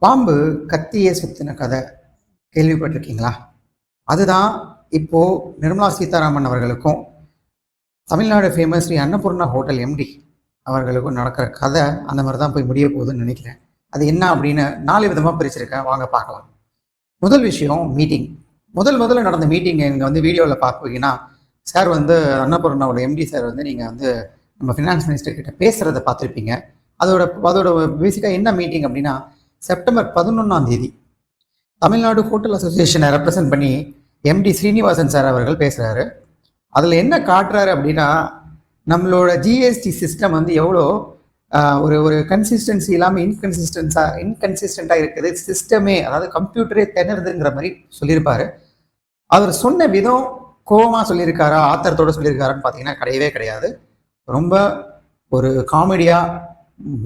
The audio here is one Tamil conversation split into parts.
பாம்பு கத்தியை சுத்தின கதை கேள்விப்பட்டிருக்கீங்களா? அதுதான் இப்போ நிர்மலா சீதாராமன் அவர்களுக்கும் Tamil Nadu famous Sri Annapoorna hotel MD அவர்களுக்கும் நடக்கிற கதை அந்த மாதிரி தான் போய் முடிய போகுதுன்னு நினைக்கிறேன். அது என்ன அப்படின்னு 4 விதமாக பிரிச்சிருக்கேன், வாங்க பார்க்கலாம். முதல் விஷயம் மீட்டிங். முதல்ல நடந்த மீட்டிங் இங்கே வந்து வீடியோவில் பார்ப்பீங்கன்னா, சார் வந்து அன்னபூர்ணாவோட எம்டி சார் வந்து நீங்கள் வந்து நம்ம ஃபினான்ஸ் மினிஸ்டர் கிட்ட பேசுகிறத பார்த்துருப்பீங்க. அதோட அதோட பேசிக்காக என்ன மீட்டிங் அப்படின்னா, செப்டம்பர் 11 தமிழ்நாடு ஹோட்டல் அசோசியேஷனை ரெப்ரசன்ட் பண்ணி எம்டி ஸ்ரீனிவாசன் சார் அவர்கள் பேசுகிறாரு. அதில் என்ன காட்டுறாரு அப்படின்னா, நம்மளோட ஜிஎஸ்டி சிஸ்டம் வந்து எவ்வளோ ஒரு ஒரு கன்சிஸ்டன்சி இல்லாமல் இன்கன்சிஸ்டண்ட்டாக இருக்குது சிஸ்டமே, அதாவது கம்ப்யூட்டரே திணறுதுங்கிற மாதிரி சொல்லியிருப்பாரு. அவர் சொன்ன விதம் கோபமாக சொல்லியிருக்காரா, ஆத்திரத்தோடு சொல்லியிருக்காரான்னு பார்த்தீங்கன்னா கிடையவே கிடையாது. ரொம்ப ஒரு காமெடியாக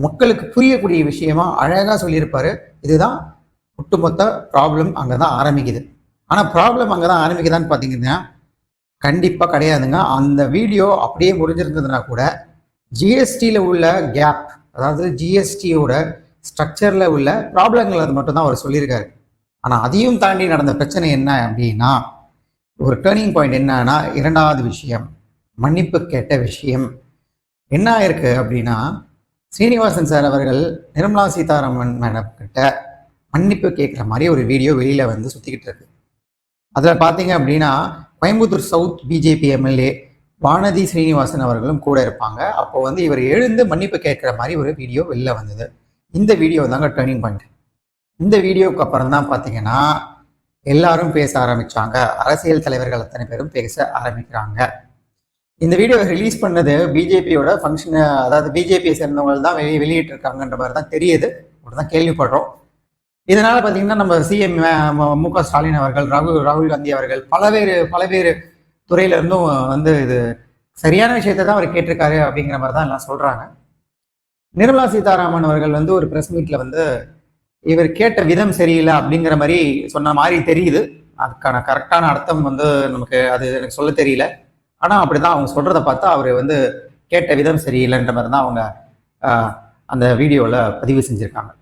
மக்களுக்கு புரியக்கூடிய விஷயமா அழகாக சொல்லியிருப்பாரு. இதுதான் ஒட்டுமொத்த ப்ராப்ளம் அங்கே தான் ஆரம்பிக்குது. ஆனால் ப்ராப்ளம் அங்கே தான் ஆரம்பிக்குதான்னு பார்த்தீங்கன்னா கண்டிப்பாக கிடையாதுங்க. அந்த வீடியோ அப்படியே முடிஞ்சிருந்ததுன்னா கூட ஜிஎஸ்டியில் உள்ள கேப், அதாவது ஜிஎஸ்டியோட ஸ்ட்ரக்சரில் உள்ள ப்ராப்ளங்கள் அது மட்டும்தான் அவர் சொல்லியிருக்காரு. ஆனால் அதையும் தாண்டி நடந்த பிரச்சனை என்ன அப்படின்னா, ஒரு டேர்னிங் பாயிண்ட் என்னன்னா, 2வது விஷயம் மன்னிப்பு கேட்ட விஷயம் என்ன ஆயிருக்கு அப்படின்னா, ஸ்ரீனிவாசன் சார் அவர்கள் நிர்மலா சீதாராமன் மேடம் கிட்ட மன்னிப்பு கேட்குற மாதிரி ஒரு வீடியோ வெளியில் வந்து சுற்றிக்கிட்டு இருக்கு. அதில் பார்த்தீங்க அப்படின்னா, Coimbatore south BJP MLA Vanathi Srinivasan அவர்களும் கூட இருப்பாங்க. அப்போ வந்து இவர் எழுந்து மன்னிப்பு கேட்குற மாதிரி ஒரு வீடியோ வெளில வந்தது. இந்த வீடியோ தாங்க டேர்னிங் பாயிண்ட். இந்த வீடியோவுக்கு அப்புறம் தான் பார்த்தீங்கன்னா எல்லாரும் பேச ஆரம்பித்தாங்க. அரசியல் தலைவர்கள் அத்தனை பேரும் பேச ஆரம்பிக்கிறாங்க. இந்த வீடியோ ரிலீஸ் பண்ணது பிஜேபியோட ஃபங்க்ஷன், அதாவது பிஜேபியை சேர்ந்தவங்க தான் வெளியிட்டிருக்காங்கன்ற மாதிரி தான் தெரியுது, தான் கேள்விப்படுறோம். இதனால் பார்த்தீங்கன்னா நம்ம சிஎம் மு.க. ஸ்டாலின் அவர்கள், ராகுல் காந்தி அவர்கள் பல பேர் துறையில இருந்தும் வந்து இது சரியான விஷயத்தை தான் அவர் கேட்டிருக்காரு அப்படிங்கிற மாதிரி தான் எல்லாம் சொல்கிறாங்க. நிர்மலா சீதாராமன் அவர்கள் வந்து ஒரு ப்ரெஸ் மீட்டில் வந்து இவர் கேட்ட விதம் சரியில்லை அப்படிங்கிற மாதிரி சொன்ன மாதிரி தெரியுது. அதுக்கான கரெக்டான அர்த்தம் வந்து நமக்கு அது எனக்கு சொல்ல தெரியல. ஆனால் அப்படிதான் அவங்க சொல்கிறத பார்த்தா அவர் வந்து கேட்ட விதம் சரியில்லைன்ற மாதிரி தான் அவங்க அந்த வீடியோவில் பதிவு செஞ்சுருக்காங்க.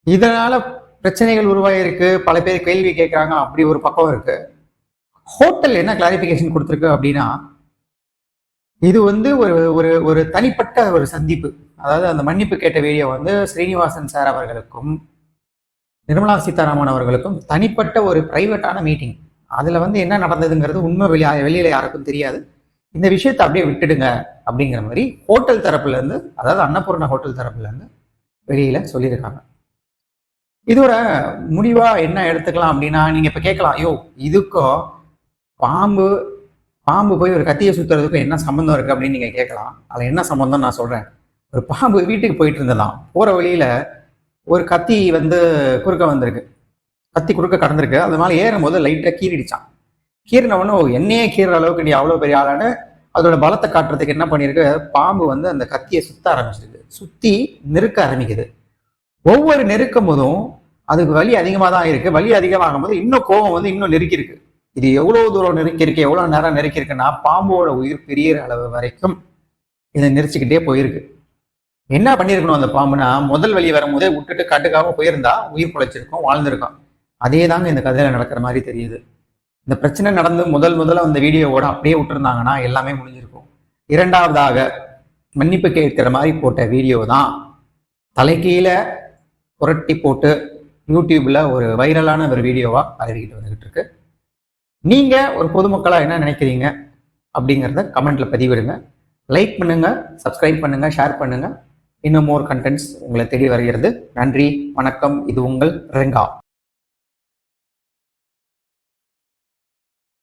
இதனால் பிரச்சனைகள் உருவாகிருக்கு, பல பேர் கேள்வி கேட்குறாங்க. அப்படி ஒரு பக்கம் இருக்கு. ஹோட்டல் என்ன கிளாரிஃபிகேஷன் கொடுத்துருக்கு அப்படின்னா, இது வந்து ஒரு ஒரு தனிப்பட்ட ஒரு சந்திப்பு. அதாவது அந்த மன்னிப்பு கேட்ட வீடியோ வந்து ஸ்ரீனிவாசன் சார் அவர்களுக்கும் நிர்மலா சீதாராமன் அவர்களுக்கும் தனிப்பட்ட ஒரு பிரைவேட்டான மீட்டிங். அதில் வந்து என்ன நடந்ததுங்கிறது உண்மை வெளியில யாருக்கும் தெரியாது. இந்த விஷயத்தை அப்படியே விட்டுடுங்க அப்படிங்கிற மாதிரி ஹோட்டல் தரப்புல இருந்து, அதாவது அன்னபூர்ணா ஹோட்டல் தரப்புல இருந்து வெளியில சொல்லியிருக்காங்க. இதோட முடிவா என்ன எடுத்துக்கலாம் அப்படின்னா, நீங்க இப்ப கேட்கலாம், ஐயோ இதுக்கும் பாம்பு போய் ஒரு கத்தியை சுத்துறதுக்கும் என்ன சம்பந்தம் இருக்கு அப்படின்னு நீங்க கேட்கலாம். அதுல என்ன சம்பந்தம் நான் சொல்றேன். ஒரு பாம்பு வீட்டுக்கு போயிட்டு இருந்ததான், போற வழியில ஒரு கத்தி வந்து குறுக்க வந்திருக்கு, கத்தி குறுக்க கடந்திருக்கு. அதனால ஏறும் போது லைட்டா கீறிடுச்சான். கீறினவொன்னு என்னையே கீற அளவுக்கு நீ அவ்வளவு பெரிய ஆளான்னு அதோட பலத்தை காட்டுறதுக்கு என்ன பண்ணிருக்கு, பாம்பு வந்து அந்த கத்தியை சுத்த ஆரம்பிச்சிருக்கு. சுத்தி நெருக்க ஆரம்பிக்குது. ஒவ்வொரு நெருக்கும் போதும் அதுக்கு வலி அதிகமாக தான் இருக்கு. வலி அதிகமாகும் போது இன்னும் கோபம் வந்து இன்னும் நெருக்கிருக்கு. இது எவ்வளவு தூரம் நெருக்கிருக்கு, எவ்வளவு நேரம் நெருக்கிருக்குன்னா பாம்போட உயிர் பிரியற அளவு வரைக்கும் இதை நெரிச்சுக்கிட்டே போயிருக்கு. என்ன பண்ணிருக்கணும் அந்த பாம்புனா, முதல் வலி வரும்போதே விட்டுட்டு கட்டுக்காம போயிருந்தா உயிர் குலைச்சிருக்கும், வாழ்ந்திருக்கும். அதே தாங்க இந்த கதையில நடக்கிற மாதிரி தெரியுது. இந்த பிரச்சனை நடந்து முதல்ல அந்த வீடியோவோட அப்படியே விட்டுருந்தாங்கன்னா எல்லாமே முடிஞ்சிருக்கும். 2வதாக மன்னிப்பு கேட்கிற மாதிரி போட்ட வீடியோ தான் தலைக்கீழ புரட்டி போட்டு யூடியூப்ல ஒரு வைரலான ஒரு வீடியோவா பரவிக்கிட்டு வந்துகிட்டு இருக்கு. நீங்க ஒரு பொதுமக்களா என்ன நினைக்கிறீங்க அப்படிங்கிறத கமெண்ட்ல பதிவிடுங்க. லைக் பண்ணுங்க, சப்ஸ்கிரைப் பண்ணுங்க, ஷேர் பண்ணுங்க. இன்னும் மோர் கண்டென்ட்ஸ் உங்களை தேடி வருகிறது. நன்றி, வணக்கம். இது உங்கள் ரெங்கா.